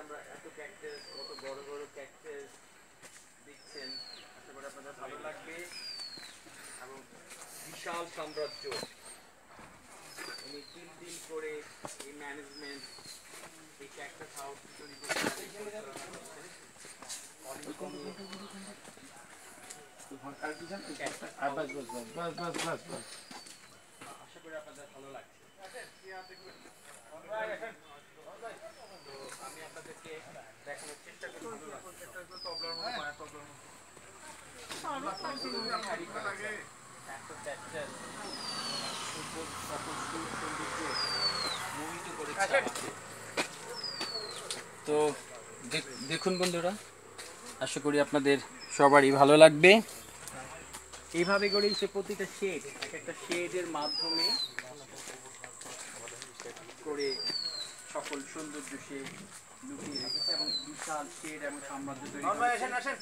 আমরা এত ক্যাকটাস, কত বড় বড় ক্যাকটাস দেখছেন, আশা করি আপনাদের ভালো লাগবে। এবং বিশাল সাম্রাজ্য, উনি 3 দিন করে এই ম্যানেজমেন্ট, এই ক্যাকটাস হাউস তৈরি করতে পরিচালনা করছেন। আশা করি আপনাদের ভালো লাগছে। তো আমি আপনাদেরকে দেখানোর চেষ্টা করি তো দেখুন বন্ধুরা, আশা করি আপনাদের সবারই ভালো লাগবে। এইভাবে করেই সে প্রতিটা শেড, একটা শেডের মাধ্যমে করে সকল সৌন্দর্য সে লুকিয়ে রেখেছে এবং বিশাল শেড এবং সাম্রাজ্য তৈরি করেছে।